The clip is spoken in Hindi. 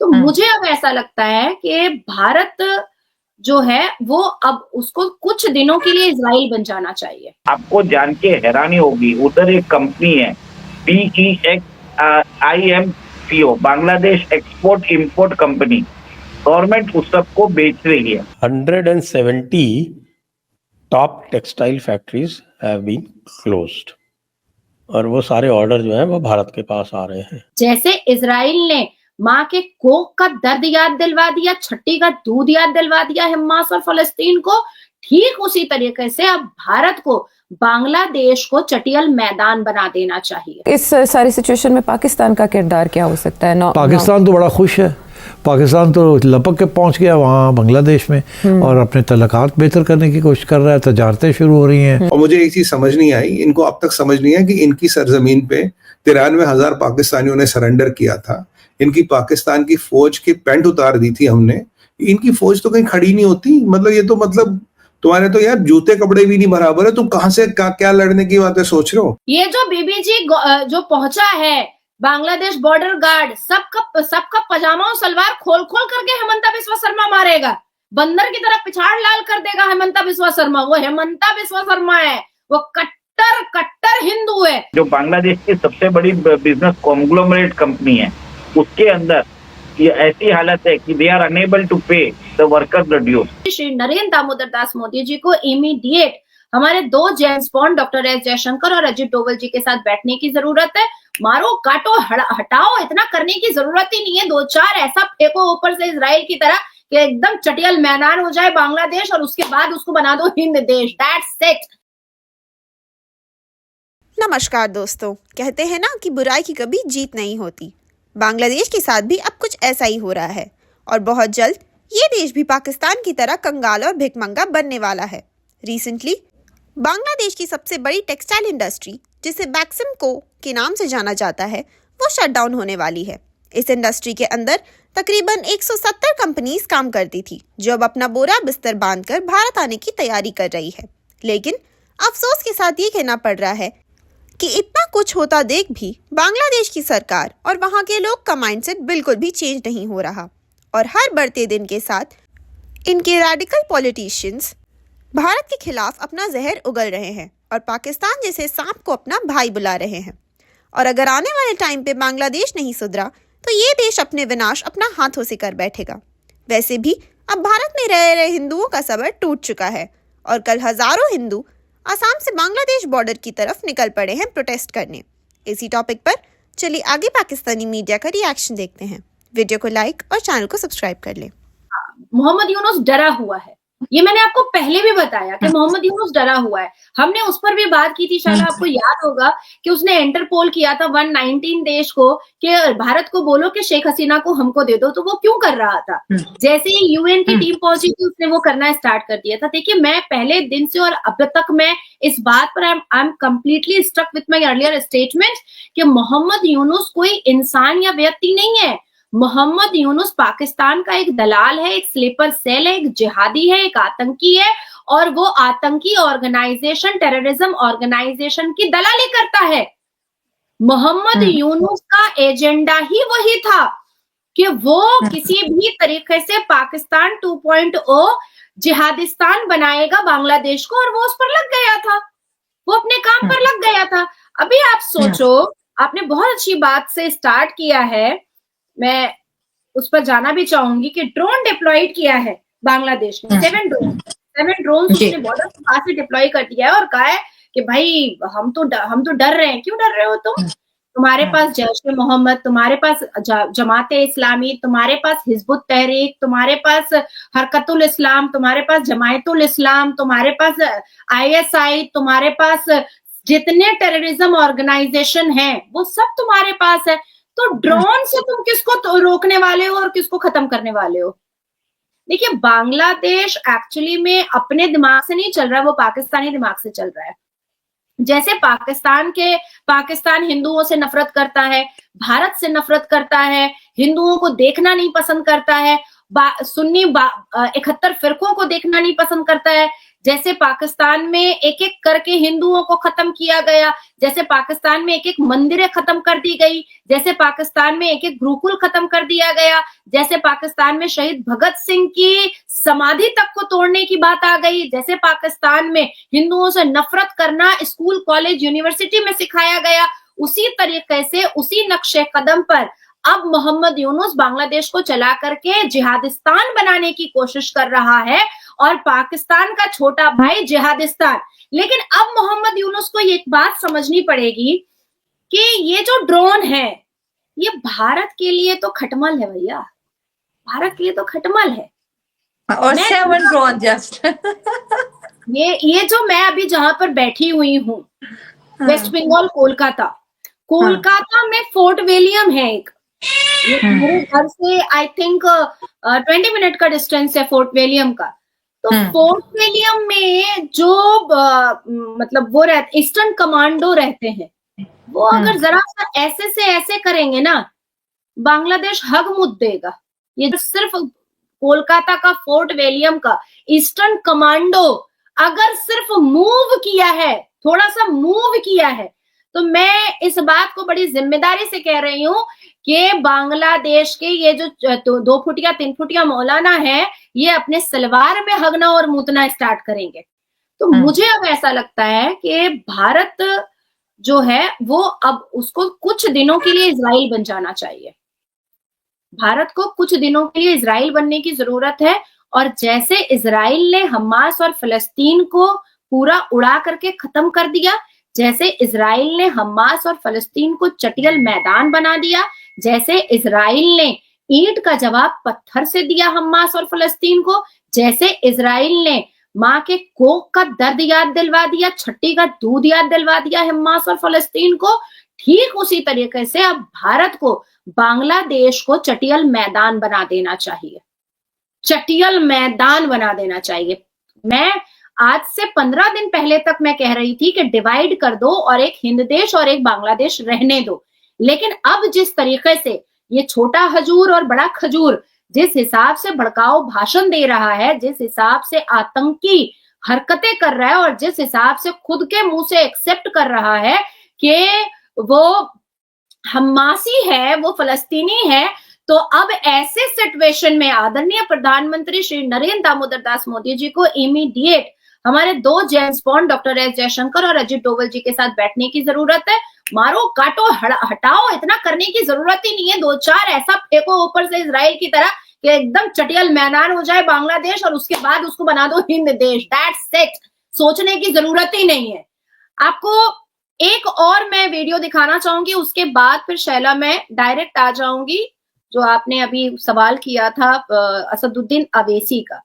तो मुझे अब ऐसा लगता है कि भारत जो है वो अब उसको कुछ दिनों के लिए इजराइल बन जाना चाहिए। आपको जान के हैरानी होगी, उधर एक कंपनी है BEXIMCO, Bangladesh export import company, government उस सबको बेच रही है। 170 top textile factories have been closed और वो सारे ऑर्डर जो हैं वो भारत के पास आ रहे हैं। जैसे इजराइल ने माँ के कोख का दर्द याद दिलवा दिया, छठी का दूध याद दिलवा दिया हमास और फलस्तीन को, ठीक उसी तरीके से अब भारत को बांग्लादेश को चटियल मैदान बना देना चाहिए। इस सारी सिचुएशन में पाकिस्तान का किरदार क्या हो सकता है? पाकिस्तान तो बड़ा खुश है, पाकिस्तान तो लपक के पहुंच गया वहाँ बांग्लादेश में और अपने तल्लुकात बेहतर करने की कोशिश कर रहा है, तजारतें शुरू हो रही हैं। और मुझे एक चीज समझ नहीं आई, इनको अब तक समझ नहीं है कि इनकी सरजमीन पे 93,000 पाकिस्तानियों ने सरेंडर किया था। इनकी पाकिस्तान की फौज की पैंट उतार दी थी हमने, इनकी फौज तो कहीं खड़ी नहीं होती। मतलब ये तो मतलब तुम्हारे तो यार जूते कपड़े भी नहीं बराबर है, तुम कहाँ से क्या लड़ने की बातें सोच रहे हो? ये जो बीबी जी जो पहुंचा है बांग्लादेश बॉर्डर गार्ड, सबका पजामा और सलवार खोल करके हेमंता बिस्वा शर्मा मारेगा, बंदर की तरह पिछाड़ लाल कर देगा हेमंता बिस्वा शर्मा। वो हेमंता बिस्वा शर्मा है, वो कट्टर हिंदू है। जो बांग्लादेश की सबसे बड़ी बिजनेस कॉन्ग्लोमरेट कंपनी है, उसके अंदर ये ऐसी हालत है कि they are unable to pay the worker the dues. Shri Narendra Damodar Das Modi ji को इमीडिएट हमारे 2 James Bond doctor S Jaishankar और अजित डोवल जी के साथ बैठने की जरूरत है। मारो काटो हटाओ इतना करने की जरूरत ही नहीं है। 2-4 ऐसा फेंको ऊपर से इजराइल की तरह कि एकदम चटियल मैदान हो जाए बांग्लादेश, और उसके बाद उसको बना दो हिंद देश। That's it. नमस्कार दोस्तों, कहते हैं ना कि बुराई की कभी जीत नहीं होती। बांग्लादेश के साथ भी अब कुछ ऐसा ही हो रहा है और बहुत जल्द ये देश भी पाकिस्तान की तरह कंगाल और भिखमंगा बनने वाला है। रिसेंटली बांग्लादेश की सबसे बड़ी टेक्सटाइल इंडस्ट्री, जिसे बैक्सिमको के नाम से जाना जाता है, वो शट डाउन होने वाली है। इस इंडस्ट्री के अंदर तकरीबन 170 कंपनीज काम करती थी, जो अब अपना बोरा बिस्तर बांधकर भारत आने की तैयारी कर रही है। लेकिन अफसोस के साथ ये कहना पड़ रहा है कि इतना कुछ होता देख भी बांग्लादेश की सरकार और वहाँ के लोग का माइंडसेट बिल्कुल भी चेंज नहीं हो रहा और हर बढ़ते दिन के साथ इनके रेडिकल पॉलिटिशियंस भारत के खिलाफ अपना जहर उगल रहे हैं और पाकिस्तान जैसे सांप को अपना भाई बुला रहे हैं। और अगर आने वाले टाइम पे बांग्लादेश नहीं सुधरा तो ये देश अपने विनाश अपना हाथों से कर बैठेगा। वैसे भी अब भारत में रह रहे हिंदुओं का सबर टूट चुका है और कल हजारों हिंदू आसाम से बांग्लादेश बॉर्डर की तरफ निकल पड़े हैं प्रोटेस्ट करने। इसी टॉपिक पर चलिए आगे पाकिस्तानी मीडिया का रिएक्शन देखते हैं। वीडियो को लाइक और चैनल को सब्सक्राइब कर लें। मोहम्मद यूनुस डरा हुआ है, ये मैंने आपको पहले भी बताया कि मोहम्मद यूनुस डरा हुआ है। हमने उस पर भी बात की थी, शायद आपको याद होगा कि उसने इंटरपोल किया था 119 देश को कि भारत को बोलो कि शेख हसीना को हमको दे दो, तो वो क्यों कर रहा था। जैसे ही यूएन की टीम पहुंची थी उसने वो करना स्टार्ट कर दिया था। देखिए, मैं पहले दिन से और अब तक मैं इस बात पर I am completely struck with my earlier statement कि मोहम्मद यूनुस कोई इंसान या व्यक्ति नहीं है। मोहम्मद यूनुस पाकिस्तान का एक दलाल है, एक स्लीपर सेल है, एक जिहादी है, एक आतंकी है, और वो आतंकी ऑर्गेनाइजेशन, टेररिज्म ऑर्गेनाइजेशन की दलाली करता है। मोहम्मद यूनुस का एजेंडा ही वही था कि वो किसी भी तरीके से पाकिस्तान 2.0 जिहादिस्तान बनाएगा बांग्लादेश को, और वो उस पर लग गया था, वो अपने काम पर लग गया था। अभी आप सोचो, आपने बहुत अच्छी बात से स्टार्ट किया है, मैं उस पर जाना भी चाहूंगी कि ड्रोन डिप्लॉयड किया है बांग्लादेश में। 7 ड्रोन उसने बॉर्डर के पास से डिप्लॉय कर दिया है और कहा है कि भाई हम तो डर रहे हैं। क्यों डर रहे हो तुम? तुम्हारे पास जैश ए मोहम्मद, तुम्हारे पास जमाते इस्लामी, तुम्हारे पास हिजबुत तहरीक, तुम्हारे पास हरकतुल इस्लाम, तुम्हारे पास जमायतुल इस्लाम, तुम्हारे पास ISI, तुम्हारे पास जितने टेररिज्म ऑर्गेनाइजेशन है वो सब तुम्हारे पास है। तो ड्रोन से तुम किसको तो रोकने वाले हो और किसको खत्म करने वाले हो? देखिए, बांग्लादेश एक्चुअली में अपने दिमाग से नहीं चल रहा है, वो पाकिस्तानी दिमाग से चल रहा है। जैसे पाकिस्तान हिंदुओं से नफरत करता है, भारत से नफरत करता है, हिंदुओं को देखना नहीं पसंद करता है, सुन्नी 71 फिरकों को देखना नहीं पसंद करता है, जैसे पाकिस्तान में एक एक करके हिंदुओं को खत्म किया गया, जैसे पाकिस्तान में एक एक मंदिरें खत्म कर दी गई, जैसे पाकिस्तान में एक एक गुरुकुल खत्म कर दिया गया, जैसे पाकिस्तान में शहीद भगत सिंह की समाधि तक को तोड़ने की बात आ गई, जैसे पाकिस्तान में हिंदुओं से नफरत करना स्कूल कॉलेज यूनिवर्सिटी में सिखाया गया, उसी तरीके से उसी नक्शे कदम पर अब मोहम्मद यूनुस बांग्लादेश को चला करके जिहादिस्तान बनाने की कोशिश कर रहा है और पाकिस्तान का छोटा भाई जिहादिस्तान। लेकिन अब मोहम्मद यूनुस को एक बात समझनी पड़ेगी कि ये जो ड्रोन है ये भारत के लिए तो खटमल है भैया, भारत के लिए तो खटमल है। और 7 ड्रोन जस्ट ये जो मैं अभी जहां पर बैठी हुई हूँ, वेस्ट बंगाल कोलकाता में फोर्ट विलियम है एक, मेरे घर से आई थिंक 20 मिनट का डिस्टेंस है फोर्ट विलियम का। तो फोर्ट विलियम में जो मतलब वो रहते ईस्टर्न कमांडो रहते हैं, वो अगर जरा सा ऐसे से ऐसे करेंगे ना, बांग्लादेश हग मुद देगा। ये जो सिर्फ कोलकाता का फोर्ट विलियम का ईस्टर्न कमांडो अगर सिर्फ मूव किया है, थोड़ा सा मूव किया है, तो मैं इस बात को बड़ी जिम्मेदारी से कह रही हूं कि बांग्लादेश के ये जो 2 फुटिया 3 फुटिया मौलाना है, ये अपने सलवार में हगना और मूतना स्टार्ट करेंगे। तो मुझे अब ऐसा लगता है कि भारत जो है वो अब उसको कुछ दिनों के लिए इजराइल बन जाना चाहिए। भारत को कुछ दिनों के लिए इजराइल बनने की जरूरत है। और जैसे इजराइल ने हमास और फलस्तीन को पूरा उड़ा करके खत्म कर दिया, जैसे इजराइल ने हमास और फलस्तीन को चटियल मैदान बना दिया, जैसे इजराइल ने ईंट का जवाब पत्थर से दिया हमास और फलस्तीन को, जैसे इजराइल ने माँ के कोख का दर्द याद दिलवा दिया, छट्टी का दूध याद दिलवा दिया हमास और फलस्तीन को, ठीक उसी तरीके से अब भारत को बांग्लादेश को चटियल मैदान बना देना चाहिए, चटियल मैदान बना देना चाहिए। मैं आज से 15 दिन पहले तक मैं कह रही थी कि डिवाइड कर दो और एक हिंद देश और एक बांग्लादेश रहने दो, लेकिन अब जिस तरीके से ये छोटा हजूर और बड़ा खजूर जिस हिसाब से भड़काऊ भाषण दे रहा है, जिस हिसाब से आतंकी हरकतें कर रहा है और जिस हिसाब से खुद के मुंह से एक्सेप्ट कर रहा है कि वो हमासी है, वो फलस्तीनी है, तो अब ऐसे सिचुएशन में आदरणीय प्रधानमंत्री श्री नरेंद्र दामोदर दास मोदी जी को इमीडिएट हमारे 2 James Bond doctor S Jaishankar और अजित डोवल जी के साथ बैठने की जरूरत है। मारो काटो हटाओ, इतना करने की जरूरत ही नहीं है। 2-4 ऐसा फेंको ऊपर से इजराइल की तरह कि एकदम चटियल मैदान हो जाए बांग्लादेश और उसके बाद उसको बना दो हिंद देश। दैट्स इट, सोचने की जरूरत ही नहीं है। आपको एक और मैं वीडियो दिखाना चाहूंगी, उसके बाद फिर शैला मैं डायरेक्ट आ जाऊंगी जो आपने अभी सवाल किया था असदुद्दीन अवैसी का।